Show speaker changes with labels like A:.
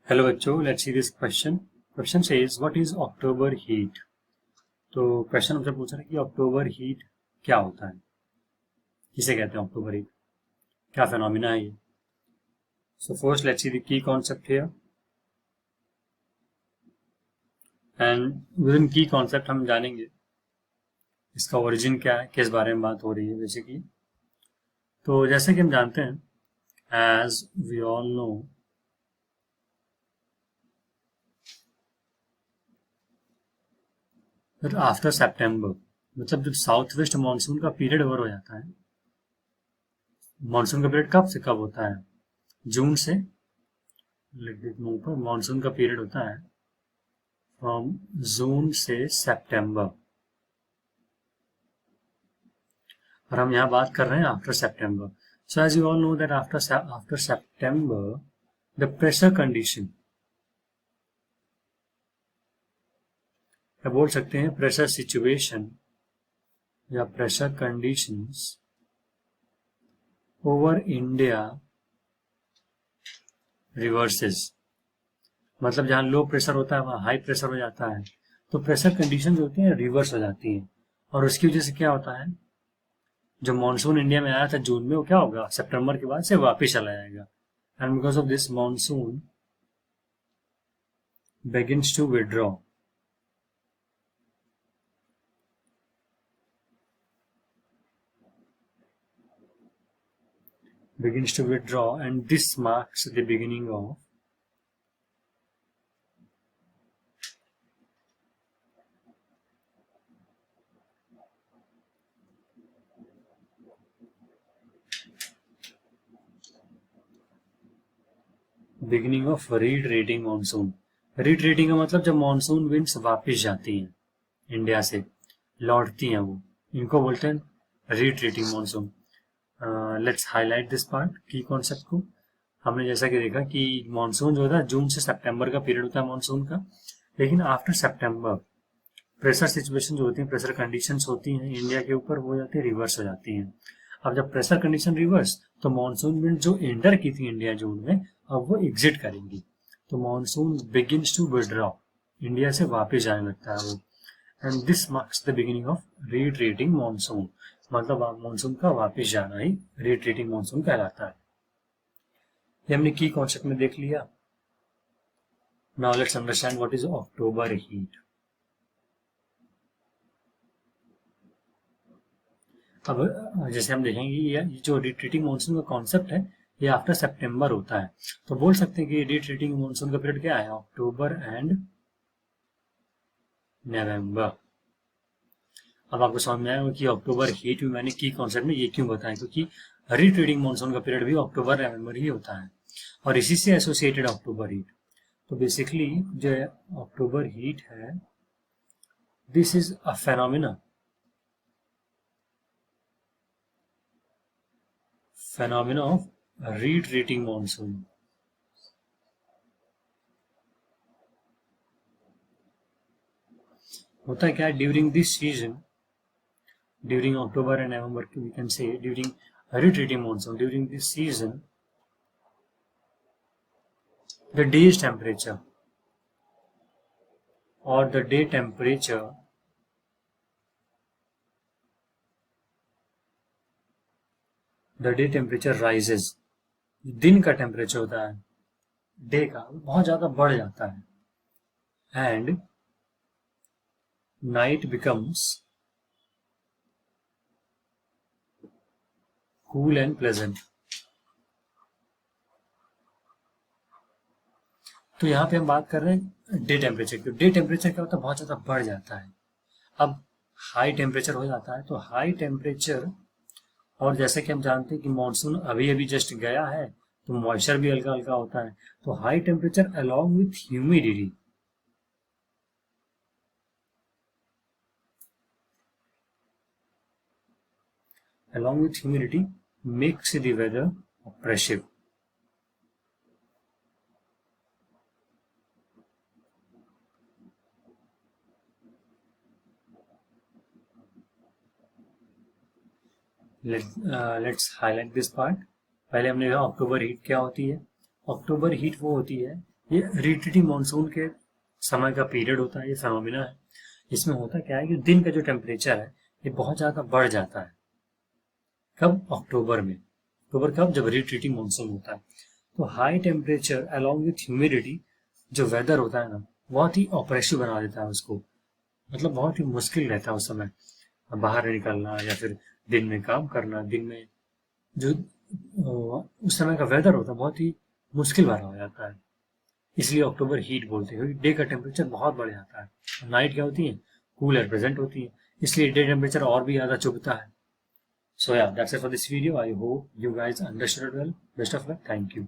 A: Hello बच्चों, let's see this question. Question says what is October heat. तो question हमसे पूछ रहा है कि अक्टूबर हीट क्या होता है, किसे कहते हैं अक्टूबर हीट, क्या फिनोमिना है ये। So first let's see the key concept here and with in की कॉन्सेप्ट हम जानेंगे इसका ओरिजिन क्या है, किस बारे में बात हो रही है बेसिकली। तो जैसे कि हम जानते हैं, as we all know that after सितंबर, मतलब जब साउथ वेस्ट मानसून का पीरियड ओवर हो जाता है। मानसून का पीरियड कब से कब होता है? जून से, लिख देता हूँ ऊपर, मानसून का पीरियड होता है फ्रॉम जून से सितंबर, और हम यहाँ बात कर रहे हैं after September. So as you all know that after September the pressure condition, या बोल सकते हैं प्रेशर सिचुएशन या pressure conditions over India reverses. मतलब जहाँ लो प्रेशर होता है वहाँ हाई प्रेशर हो जाता है, तो प्रेशर कंडीशन जो होती है रिवर्स हो जाती है। और उसकी वजह से क्या होता है, जो मानसून इंडिया में आया था जून में, वो क्या होगा, सितंबर के बाद से वापिस चला जाएगा। And because of this monsoon begins to withdraw, and this marks the beginning of retreating monsoon. Retreating का मतलब जब मानसून विंड्स वापिस जाती हैं इंडिया से, लौटती हैं, वो इनको बोलते हैं retreating monsoon. Let's highlight this part की कॉन्सेप्ट को। हमने जैसा कि देखा कि मानसून जो होता है जून से सितंबर का पीरियड होता है मानसून का, लेकिन आफ्टर सितंबर प्रेशर सिचुएशन जो होती है, प्रेशर कंडीशंस होती हैं इंडिया के ऊपर, वो जाती है रिवर्स हो जाती हैं। अब जब प्रेशर कंडीशन रिवर्स, तो मानसून विंड जो एंटर की थी इंडिया जून में, अब वो एग्जिट करेंगी, तो monsoon begins to withdraw, India से वापस जाने लगता है वो। And this marks the beginning of retreating monsoon, मतलब मानसून का वापस जाना ही रिट्रीटिंग मानसून कहलाता है। ये हमने की कॉन्सेप्ट में देख लिया। Now let's understand what is October heat. अब जैसे हम देखेंगे ये जो रिट्रीटिंग मानसून का कॉन्सेप्ट है, ये आफ्टर सितंबर होता है। तो बोल सकते हैं कि रिट्रीटिंग मानसून का पीरियड क्या है, अक्टूबर एंड नवंबर। अब आपको समझ में आएगा कि अक्टूबर हीट में मैंने की कॉन्सेप्ट में ये क्यों बताया, क्योंकि रिट्रीटिंग मानसून का पीरियड भी अक्टूबर नवंबर ही होता है, और इसी से एसोसिएटेड अक्टूबर हीट। तो बेसिकली जो अक्टूबर हीट है, this is a phenomena of retreating monsoon। होता है क्या, during this season, during October and November, we can say during retreating monsoon, during this season, the day's temperature or the day temperature rises। दिन का temperature होता है day का, बहुत ज्यादा बढ़ जाता है, and night becomes cool and pleasant. तो यहाँ पे हम बात कर रहे हैं डे टेम्परेचर की। डे टेम्परेचर क्या होता है, बहुत ज्यादा बढ़ जाता है। अब हाई टेम्परेचर हो जाता है, तो हाई टेम्परेचर, और जैसे कि हम जानते हैं कि मानसून अभी अभी जस्ट गया है, तो मॉइस्चर भी हल्का हल्का होता है। तो high temperature along with humidity, makes the weather oppressive। Let's highlight this part. पहले हमने कहा अक्टूबर हीट क्या होती है। अक्टूबर हीट वो होती है ये रिट्रीटिंग मानसून के समय का पीरियड होता है, ये फेनोमिना है। इसमें होता क्या है कि दिन का जो टेम्परेचर है ये बहुत ज़्यादा बढ़ जाता है। कब? अक्टूबर में। अक्टूबर कब? जब रिट्रीटिंग मानसून होता है। तो high temperature along with humidity, जो वेदर होता है ना, बहुत ही ऑपरेसिव बना देता है उसको। मतलब बहुत ही मुश्किल रहता है उस समय बाहर निकलना या फिर दिन में काम करना। दिन में जो उस समय का वेदर होता है बहुत ही मुश्किल भरा हो जाता है। इसलिए अक्टूबर हीट बोलते हैं, क्योंकि डे का टेम्परेचर बहुत बढ़ जाता है। नाइट क्या होती है? कूल एयर प्रेजेंट होती है, इसलिए डे टेम्परेचर और भी ज़्यादा चुभता है। So yeah, that's it for this video. I hope you guys understood it well. Best of luck. Thank you.